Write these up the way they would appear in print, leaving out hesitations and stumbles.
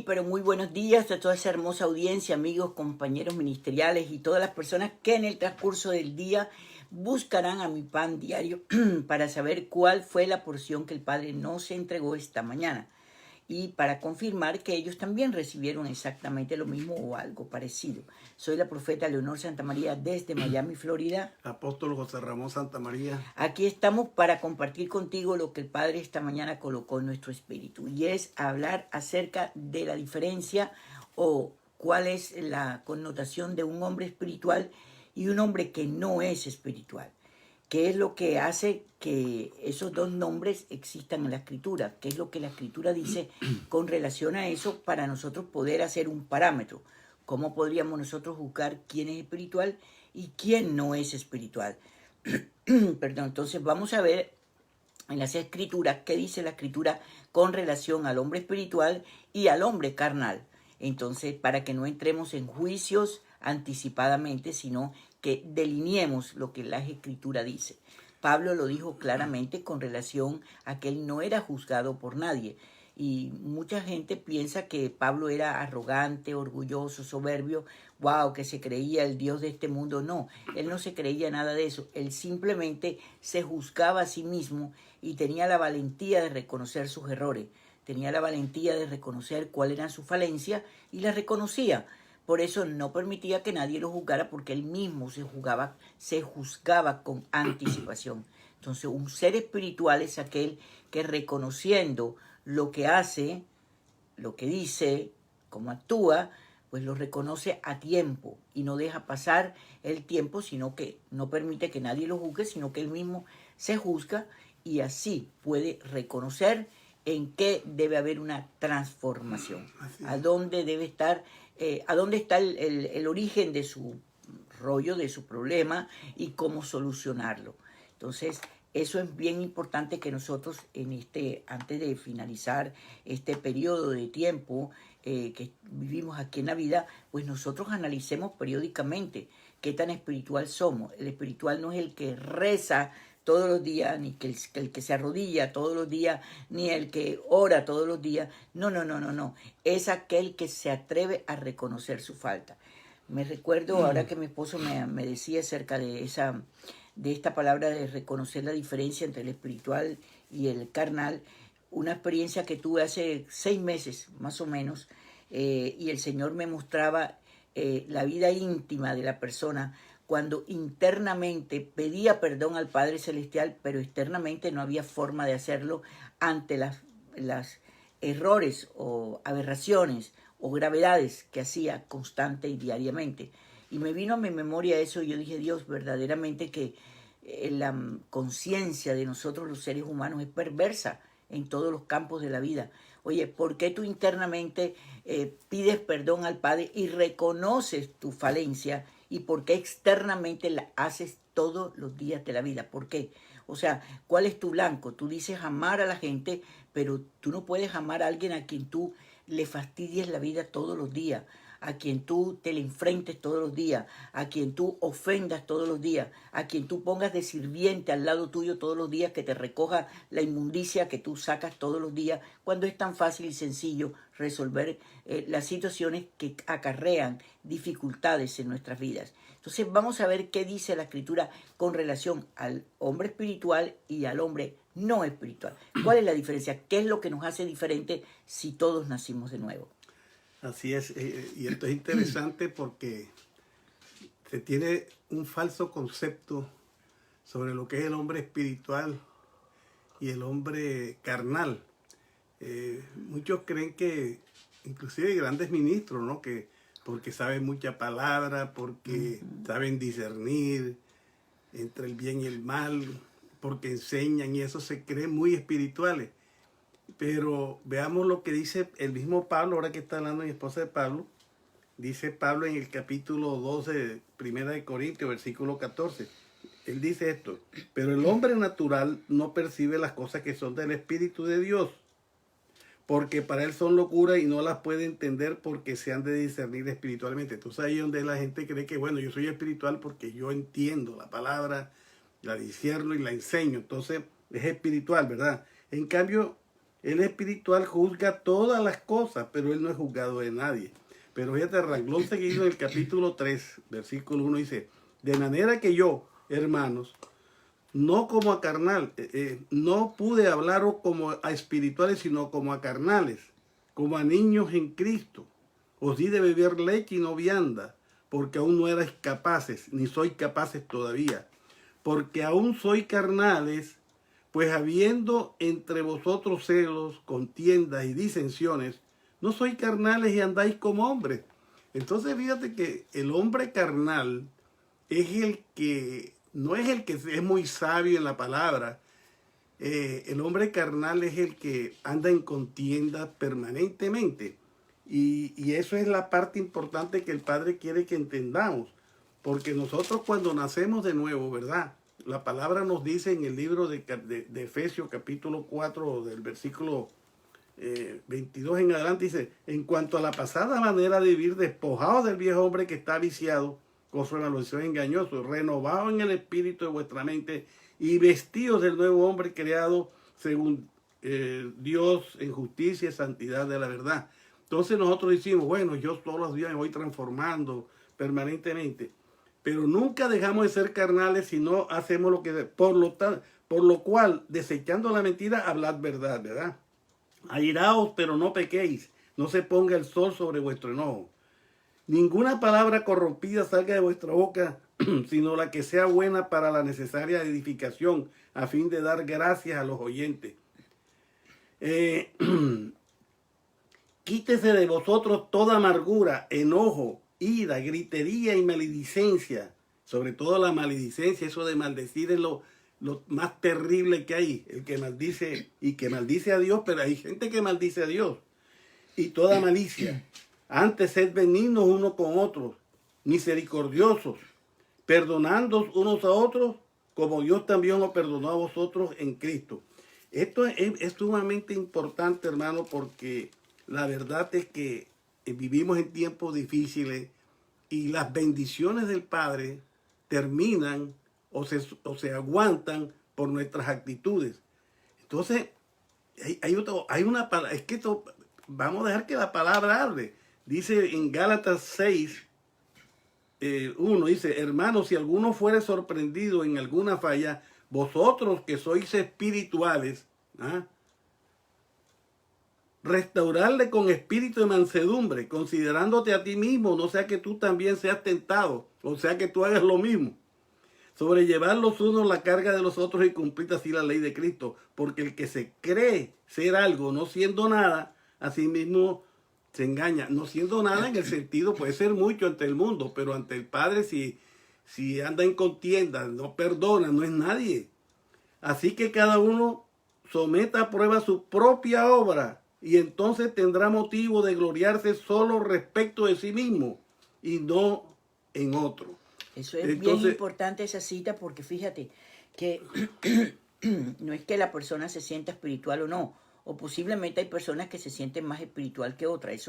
Pero muy buenos días a toda esa hermosa audiencia, amigos, compañeros ministeriales y todas las personas que en el transcurso del día buscarán a mi pan diario para saber cuál fue la porción que el Padre nos entregó esta mañana y para confirmar que ellos también recibieron exactamente lo mismo o algo parecido. Soy la profeta Leonor Santamaría desde Miami, Florida. Apóstol José Ramón Santamaría. Aquí estamos para compartir contigo lo que el Padre esta mañana colocó en nuestro espíritu y es hablar acerca de la diferencia o cuál es la connotación de un hombre espiritual y un hombre que no es espiritual. ¿Qué es lo que hace que esos dos nombres existan en la Escritura? ¿Qué es lo que la Escritura dice con relación a eso para nosotros poder hacer un parámetro? ¿Cómo podríamos nosotros juzgar quién es espiritual y quién no es espiritual? Perdón, entonces vamos a ver en las Escrituras qué dice la Escritura con relación al hombre espiritual y al hombre carnal. Entonces, para que no entremos en juicios anticipadamente, sino que delineemos lo que la Escritura dice. Pablo lo dijo claramente con relación a que él no era juzgado por nadie. Y mucha gente piensa que Pablo era arrogante, orgulloso, soberbio, wow, que se creía el Dios de este mundo. No, él no se creía nada de eso. Él simplemente se juzgaba a sí mismo y tenía la valentía de reconocer sus errores. Tenía la valentía de reconocer cuáles eran sus falencias y las reconocía. Por eso no permitía que nadie lo juzgara porque él mismo se juzgaba con anticipación. Entonces, un ser espiritual es aquel que reconociendo lo que hace, lo que dice, cómo actúa, pues lo reconoce a tiempo y no deja pasar el tiempo, sino que no permite que nadie lo juzgue, sino que él mismo se juzga y así puede reconocer en qué debe haber una transformación, a dónde debe estar, a dónde está el origen de su rollo, de su problema y cómo solucionarlo. Entonces, eso es bien importante que nosotros antes de finalizar este periodo de tiempo que vivimos aquí en la vida, pues nosotros analicemos periódicamente qué tan espiritual somos. El espiritual no es el que reza todos los días, ni el que se arrodilla todos los días, ni el que ora todos los días. No. Es aquel que se atreve a reconocer su falta. Me recuerdo ahora que mi esposo me decía acerca de esta palabra de reconocer la diferencia entre el espiritual y el carnal, una experiencia que tuve hace 6 meses más o menos, y el Señor me mostraba la vida íntima de la persona cuando internamente pedía perdón al Padre Celestial, pero externamente no había forma de hacerlo ante las errores o aberraciones o gravedades que hacía constante y diariamente. Y me vino a mi memoria eso y yo dije, Dios, verdaderamente que la conciencia de nosotros los seres humanos es perversa en todos los campos de la vida. Oye, ¿por qué tú internamente pides perdón al Padre y reconoces tu falencia? ¿Y por qué externamente la haces todos los días de la vida? ¿Por qué? O sea, ¿cuál es tu blanco? Tú dices amar a la gente, pero tú no puedes amar a alguien a quien tú le fastidies la vida todos los días, a quien tú te le enfrentes todos los días, a quien tú ofendas todos los días, a quien tú pongas de sirviente al lado tuyo todos los días, que te recoja la inmundicia que tú sacas todos los días, cuando es tan fácil y sencillo resolver las situaciones que acarrean dificultades en nuestras vidas. Entonces vamos a ver qué dice la Escritura con relación al hombre espiritual y al hombre no espiritual. ¿Cuál es la diferencia? ¿Qué es lo que nos hace diferente si todos nacimos de nuevo? Así es, y esto es interesante porque se tiene un falso concepto sobre lo que es el hombre espiritual y el hombre carnal. Muchos creen que, inclusive grandes ministros, ¿no? Que porque saben mucha palabra, porque saben discernir entre el bien y el mal, porque enseñan y eso se creen muy espirituales. Pero veamos lo que dice el mismo Pablo, ahora que está hablando mi esposa de Pablo. Dice Pablo en el capítulo 12 de Primera de Corintios, versículo 14. Él dice esto: pero el hombre natural no percibe las cosas que son del Espíritu de Dios, porque para él son locura y no las puede entender porque se han de discernir espiritualmente. Entonces ahí es donde la gente cree que, bueno, yo soy espiritual porque yo entiendo la palabra, la discierno y la enseño. Entonces es espiritual, ¿verdad? En cambio, el espiritual juzga todas las cosas, pero él no es juzgado de nadie. Pero fíjate, renglón seguido en el capítulo 3, versículo 1 dice, de manera que yo, hermanos, no como a carnal, no pude hablaros como a espirituales, sino como a carnales, como a niños en Cristo. Os di de beber leche y no vianda, porque aún no erais capaces, ni sois capaces todavía. Porque aún sois carnales, pues habiendo entre vosotros celos, contiendas y disensiones, no sois carnales y andáis como hombres. Entonces fíjate que el hombre carnal es el que, no es el que es muy sabio en la palabra. El hombre carnal es el que anda en contienda permanentemente. Y eso es la parte importante que el Padre quiere que entendamos. Porque nosotros cuando nacemos de nuevo, ¿verdad? La palabra nos dice en el libro de Efesios capítulo 4 del versículo 22 en adelante, dice, en cuanto a la pasada manera de vivir, despojados del viejo hombre que está viciado con su evaluación engañoso, renovados en el espíritu de vuestra mente y vestidos del nuevo hombre creado según Dios en justicia y santidad de la verdad. Entonces nosotros decimos, bueno, yo todos los días me voy transformando permanentemente, pero nunca dejamos de ser carnales si no hacemos lo que... Por lo cual, desechando la mentira, hablad verdad, ¿verdad? Airaos, pero no pequéis, no se ponga el sol sobre vuestro enojo. Ninguna palabra corrompida salga de vuestra boca, sino la que sea buena para la necesaria edificación, a fin de dar gracias a los oyentes. Quítese de vosotros toda amargura, enojo, ira, gritería y maledicencia. Sobre todo la maledicencia, eso de maldecir es lo más terrible que hay. El que maldice y que maldice a Dios, pero hay gente que maldice a Dios. Y toda malicia. Antes sed benignos unos con otros, misericordiosos, perdonándoos unos a otros, como Dios también os perdonó a vosotros en Cristo. Esto es sumamente importante, hermano, porque la verdad es que vivimos en tiempos difíciles y las bendiciones del Padre terminan o se aguantan por nuestras actitudes. Entonces, hay una palabra, es que vamos a dejar que la palabra hable. Dice en Gálatas 6, 1, dice, hermanos, si alguno fuere sorprendido en alguna falla, vosotros que sois espirituales, restaurarle con espíritu de mansedumbre, considerándote a ti mismo, no sea que tú también seas tentado, o sea que tú hagas lo mismo. Sobrellevar los unos la carga de los otros y cumplir así la ley de Cristo, porque el que se cree ser algo no siendo nada, a sí mismo se engaña. No siendo nada en el sentido, puede ser mucho ante el mundo, pero ante el Padre si anda en contienda, no perdona, no es nadie. Así que cada uno someta a prueba su propia obra y entonces tendrá motivo de gloriarse solo respecto de sí mismo y no en otro. Eso es bien importante esa cita porque fíjate que no es que la persona se sienta espiritual o no, o posiblemente hay personas que se sienten más espiritual que otras.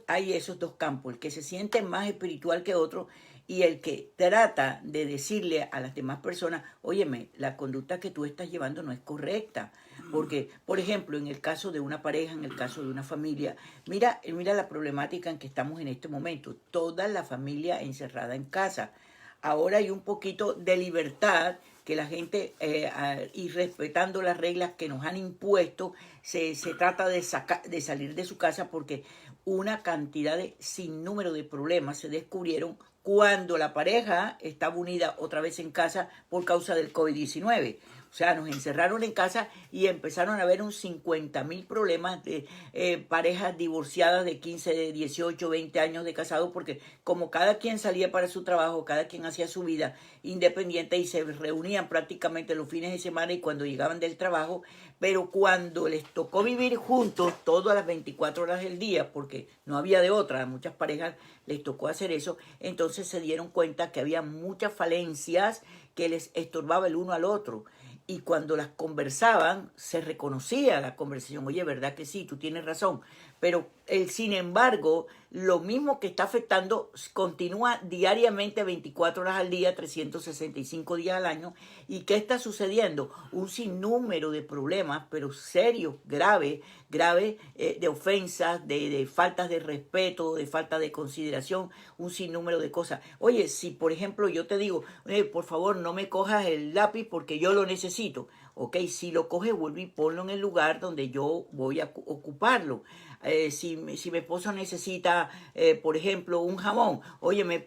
Hay esos dos campos, el que se siente más espiritual que otro y el que trata de decirle a las demás personas, óyeme, la conducta que tú estás llevando no es correcta. Porque, por ejemplo, en el caso de una pareja, en el caso de una familia, mira la problemática en que estamos en este momento. Toda la familia encerrada en casa. Ahora hay un poquito de libertad que la gente, y respetando las reglas que nos han impuesto, se trata de salir de su casa porque una cantidad de sinnúmero de problemas se descubrieron cuando la pareja estaba unida otra vez en casa por causa del COVID-19. O sea, nos encerraron en casa y empezaron a haber un 50,000 problemas de parejas divorciadas de 15, de 18, 20 años de casado, porque como cada quien salía para su trabajo, cada quien hacía su vida independiente y se reunían prácticamente los fines de semana y cuando llegaban del trabajo, pero cuando les tocó vivir juntos todas las 24 horas del día, porque no había de otra, a muchas parejas les tocó hacer eso, entonces se dieron cuenta que había muchas falencias que les estorbaba el uno al otro. y cuando las conversaban, se reconocía la conversación. Oye, ¿verdad que sí? Tú tienes razón. Pero, sin embargo, lo mismo que está afectando continúa diariamente 24 horas al día, 365 días al año. ¿Y qué está sucediendo? Un sinnúmero de problemas, pero serios, graves, de ofensas, de faltas de respeto, de falta de consideración, un sinnúmero de cosas. Oye, si por ejemplo yo te digo, por favor no me cojas el lápiz porque yo lo necesito. Ok, si lo coges, vuelve y ponlo en el lugar donde yo voy a ocuparlo. Si mi esposo necesita, por ejemplo, un jabón, oye,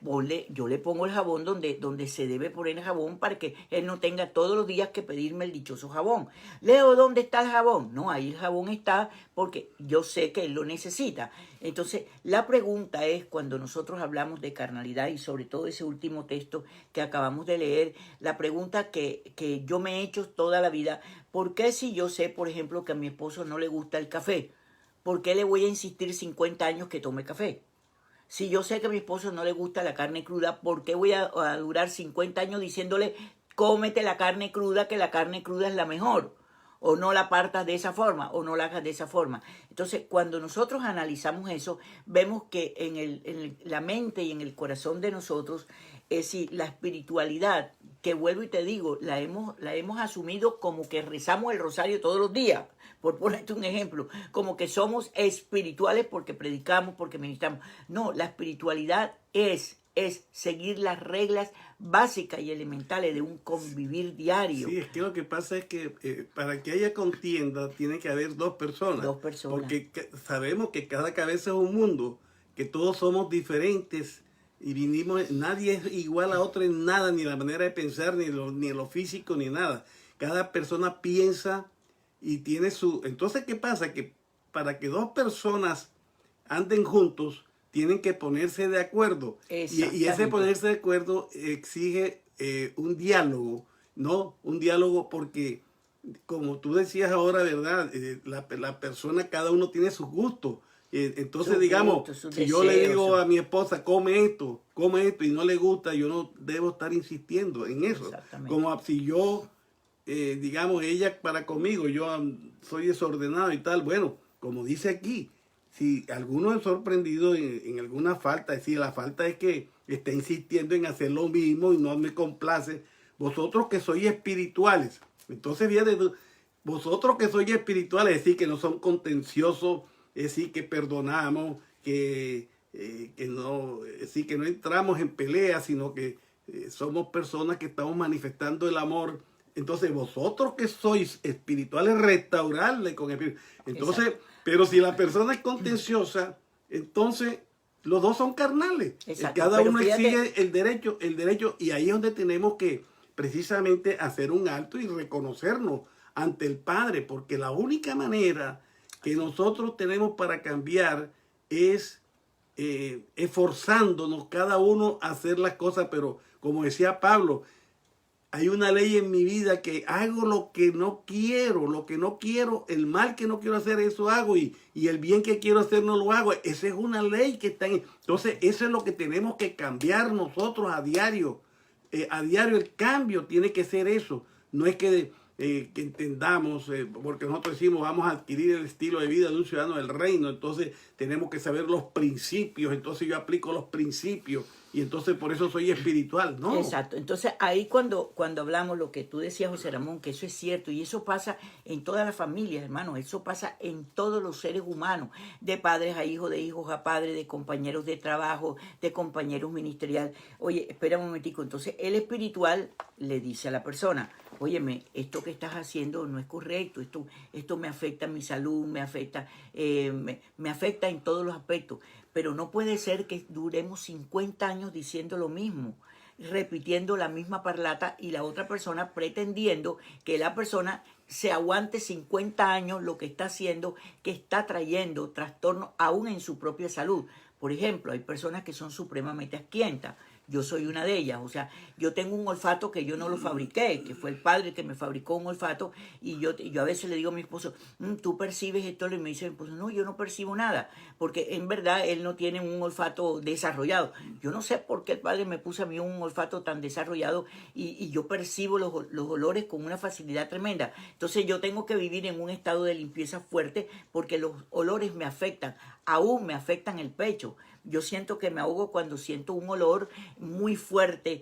yo le pongo el jabón donde se debe poner el jabón para que él no tenga todos los días que pedirme el dichoso jabón. Leo, ¿dónde está el jabón? No, ahí el jabón está porque yo sé que él lo necesita. Entonces, la pregunta es, cuando nosotros hablamos de carnalidad y sobre todo ese último texto que acabamos de leer, la pregunta que yo me he hecho toda la vida, ¿por qué si yo sé, por ejemplo, que a mi esposo no le gusta el café? ¿Por qué le voy a insistir 50 años que tome café? Si yo sé que a mi esposo no le gusta la carne cruda, ¿por qué voy a durar 50 años diciéndole, cómete la carne cruda, que la carne cruda es la mejor? O no la partas de esa forma, o no la hagas de esa forma. Entonces, cuando nosotros analizamos eso, vemos que en la mente y en el corazón de nosotros, es decir, la espiritualidad, que vuelvo y te digo, la hemos asumido como que rezamos el rosario todos los días, por ponerte un ejemplo, como que somos espirituales porque predicamos, porque ministramos. No, la espiritualidad es seguir las reglas básicas y elementales de un convivir diario. Sí, es que lo que pasa es que para que haya contienda tiene que haber dos personas. Dos personas. Porque sabemos que cada cabeza es un mundo, que todos somos diferentes y nadie es igual a otro en nada, ni la manera de pensar, ni en lo físico, ni nada. Cada persona piensa y tiene su... Entonces, ¿qué pasa? Que para que dos personas anden juntos, tienen que ponerse de acuerdo. Y ese ponerse de acuerdo exige un diálogo, ¿no? Un diálogo porque, como tú decías ahora, ¿verdad? La persona, cada uno tiene sus gustos. Entonces, digamos, si yo le digo a mi esposa, come esto, y no le gusta, yo no debo estar insistiendo en eso. Como si yo, digamos, ella para conmigo, yo soy desordenado y tal, bueno, como dice aquí, si alguno es sorprendido en alguna falta, es decir, la falta es que está insistiendo en hacer lo mismo y no me complace, vosotros que sois espirituales, entonces viene vosotros que sois espirituales, es decir, que no son contenciosos, es decir, que perdonamos, que no, es decir, que no entramos en peleas, sino que somos personas que estamos manifestando el amor. Entonces vosotros que sois espirituales, restaurarle con espíritu. Entonces, exacto. Pero si la persona es contenciosa, entonces los dos son carnales. Exacto, cada uno exige el derecho, y ahí es donde tenemos que precisamente hacer un alto y reconocernos ante el Padre, porque la única manera que nosotros tenemos para cambiar es esforzándonos cada uno a hacer las cosas, pero como decía Pablo, hay una ley en mi vida que hago lo que no quiero, el mal que no quiero hacer, eso hago, y el bien que quiero hacer no lo hago. Esa es una ley que está en... Entonces, eso es lo que tenemos que cambiar nosotros a diario. A diario el cambio tiene que ser eso. No es que entendamos, porque nosotros decimos vamos a adquirir el estilo de vida de un ciudadano del reino, entonces tenemos que saber los principios, entonces yo aplico los principios y entonces por eso soy espiritual, ¿no? Exacto, entonces ahí cuando hablamos lo que tú decías, José Ramón, que eso es cierto y eso pasa en todas las familias, hermano, eso pasa en todos los seres humanos, de padres a hijos, de hijos a padres, de compañeros de trabajo, de compañeros ministeriales. Oye, espera un momentico, entonces el espiritual le dice a la persona, óyeme, esto que estás haciendo no es correcto, esto me afecta a mi salud, me afecta en todos los aspectos, pero no puede ser que duremos 50 años diciendo lo mismo, repitiendo la misma parlata y la otra persona pretendiendo que la persona se aguante 50 años lo que está haciendo, que está trayendo trastornos aún en su propia salud. Por ejemplo, hay personas que son supremamente asquientas, yo soy una de ellas. O sea, yo tengo un olfato que yo no lo fabriqué, que fue el padre que me fabricó un olfato, y yo a veces le digo a mi esposo, ¿tú percibes esto? Y me dice mi esposo, no, yo no percibo nada, porque en verdad él no tiene un olfato desarrollado. Yo no sé por qué el padre me puso a mí un olfato tan desarrollado y yo percibo los olores con una facilidad tremenda. Entonces yo tengo que vivir en un estado de limpieza fuerte porque los olores me afectan, aún me afectan el pecho. Yo siento que me ahogo cuando siento un olor muy fuerte,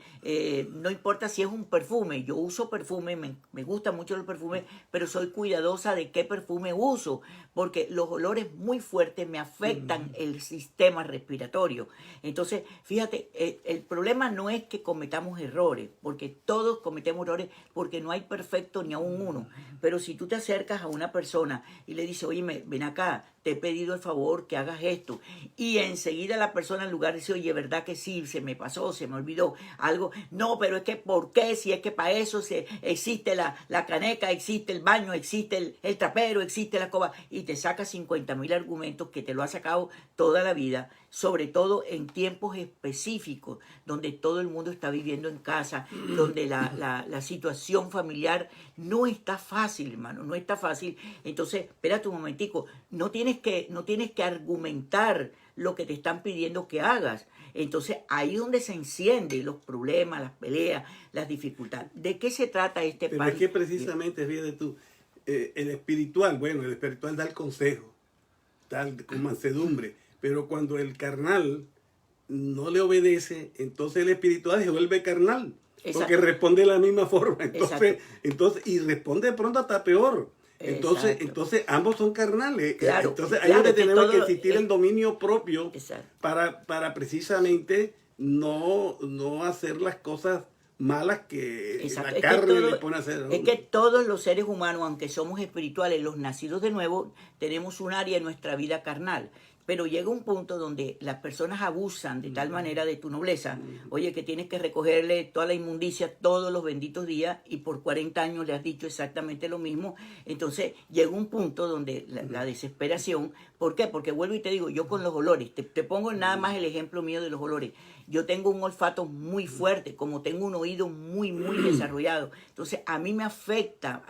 no importa si es un perfume, yo uso perfume, me gusta mucho el perfume, pero soy cuidadosa de qué perfume uso, porque los olores muy fuertes me afectan el sistema respiratorio. Entonces, fíjate, el problema no es que cometamos errores, porque todos cometemos errores, porque no hay perfecto ni aún uno, pero si tú te acercas a una persona y le dices, oye, ven acá, te he pedido el favor que hagas esto, y enseguida la persona en lugar de decir, oye, ¿verdad que sí? Se me pasó, se me olvidó algo. No, pero es que, ¿por qué? Si es que para eso existe la caneca, existe el baño, existe el trapero, existe la escoba, y te saca 50,000 argumentos que te lo ha sacado toda la vida, sobre todo en tiempos específicos, donde todo el mundo está viviendo en casa, donde la situación familiar no está fácil, hermano, no está fácil. Entonces, espérate un momentico, no tienes que argumentar lo que te están pidiendo que hagas. Entonces ahí es donde se encienden los problemas, las peleas, las dificultades. ¿De qué se trata este Pero país? es que precisamente, fíjate tú, el espiritual da el consejo, tal con mansedumbre, pero cuando el carnal no le obedece, entonces el espiritual se vuelve carnal, porque responde de la misma forma, entonces y responde de pronto hasta peor. Entonces ambos son carnales. Claro, entonces ahí es claro, donde tenemos que existir es, el dominio propio exacto. para precisamente no hacer las cosas malas que la carne le pone a hacer. Es que todos los seres humanos, aunque somos espirituales, los nacidos de nuevo, tenemos un área en nuestra vida carnal. Pero llega un punto donde las personas abusan de tal manera de tu nobleza, oye, que tienes que recogerle toda la inmundicia todos los benditos días y por 40 años le has dicho exactamente lo mismo. Entonces llega un punto donde la desesperación, ¿por qué? Porque vuelvo y te digo, yo con los olores, te pongo nada más el ejemplo mío de los olores. Yo tengo un olfato muy fuerte, como tengo un oído muy desarrollado. Entonces a mí me afecta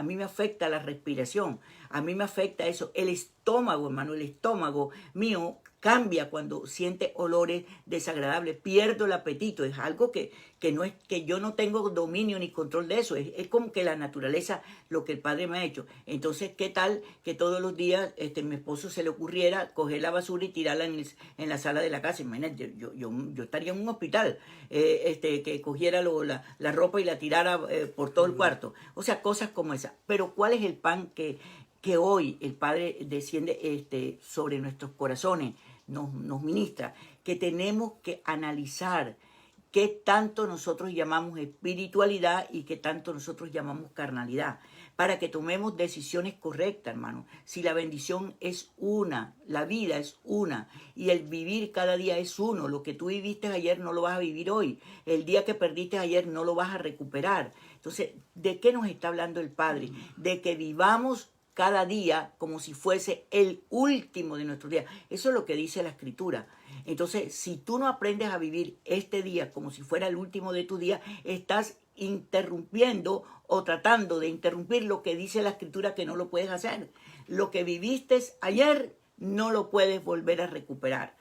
la respiración, a mí me afecta eso. El estómago, hermano, el estómago mío cambia cuando siente olores desagradables, pierdo el apetito. Es algo que no es que yo no tengo dominio ni control de eso, es como que la naturaleza, lo que el Padre me ha hecho. Entonces, ¿qué tal que todos los días mi esposo se le ocurriera coger la basura y tirarla en la sala de la casa? Imagínate, yo estaría en un hospital, que cogiera la ropa y la tirara por todo el cuarto. O sea, cosas como esas. Pero ¿cuál es el pan que hoy el Padre desciende sobre nuestros corazones, nos ministra? Que tenemos que analizar qué tanto nosotros llamamos espiritualidad y qué tanto nosotros llamamos carnalidad, para que tomemos decisiones correctas, hermano. Si la bendición es una, la vida es una, y el vivir cada día es uno, lo que tú viviste ayer no lo vas a vivir hoy, el día que perdiste ayer no lo vas a recuperar. Entonces, ¿de qué nos está hablando el Padre? De que vivamos cada día como si fuese el último de nuestros días. Eso es lo que dice la Escritura. Entonces, si tú no aprendes a vivir este día como si fuera el último de tu día, estás interrumpiendo o tratando de interrumpir lo que dice la Escritura, que no lo puedes hacer. Lo que viviste ayer no lo puedes volver a recuperar.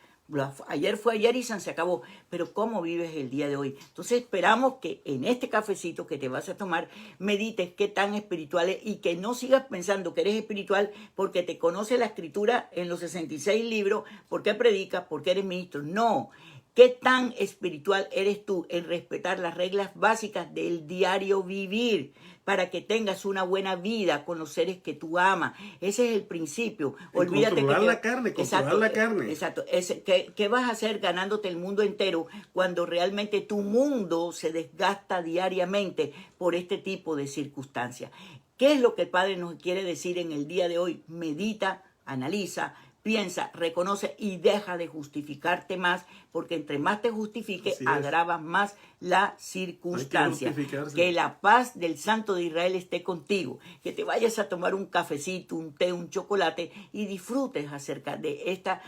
Ayer fue ayer y se acabó. Pero ¿cómo vives el día de hoy? Entonces esperamos que en este cafecito que te vas a tomar medites qué tan espiritual es, y que no sigas pensando que eres espiritual porque te conoce la Escritura en los 66 libros, porque predicas, porque eres ministro. No. ¿Qué tan espiritual eres tú en respetar las reglas básicas del diario vivir para que tengas una buena vida con los seres que tú amas? Ese es el principio. Olvídate controlar que la carne, controlar la carne. Exacto. ¿Qué vas a hacer ganándote el mundo entero cuando realmente tu mundo se desgasta diariamente por este tipo de circunstancias? ¿Qué es lo que el Padre nos quiere decir en el día de hoy? Medita, analiza, piensa, reconoce y deja de justificarte más, porque entre más te justifiques, agravas más la circunstancia. Que la paz del Santo de Israel esté contigo. Que te vayas a tomar un cafecito, un té, un chocolate y disfrutes acerca de esta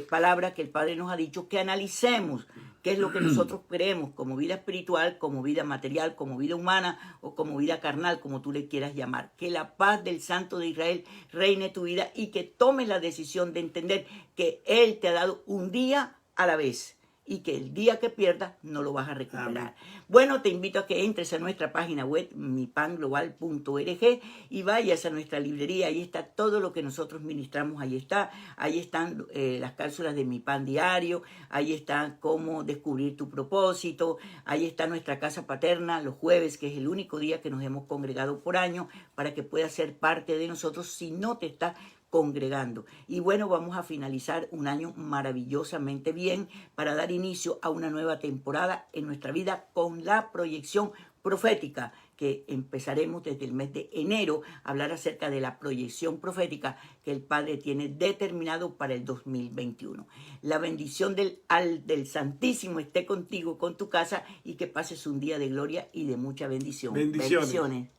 palabra que el Padre nos ha dicho, que analicemos qué es lo que nosotros creemos como vida espiritual, como vida material, como vida humana o como vida carnal, como tú le quieras llamar. Que la paz del Santo de Israel reine tu vida y que tomes la decisión de entender que Él te ha dado un día a la vez y que el día que pierdas no lo vas a recuperar. Amén. Bueno, te invito a que entres a nuestra página web mipanglobal.org y vayas a nuestra librería. Ahí está todo lo que nosotros ministramos. Ahí están las cápsulas de Mi Pan Diario. Ahí está cómo descubrir tu propósito. Ahí está nuestra casa paterna los jueves, que es el único día que nos hemos congregado por año, para que puedas ser parte de nosotros si no te estás congregando. Y bueno, vamos a finalizar un año maravillosamente bien para dar inicio a una nueva temporada en nuestra vida con la proyección profética, que empezaremos desde el mes de enero a hablar acerca de la proyección profética que el Padre tiene determinado para el 2021. La bendición del Santísimo esté contigo, con tu casa, y que pases un día de gloria y de mucha bendición. Bendiciones. Bendiciones.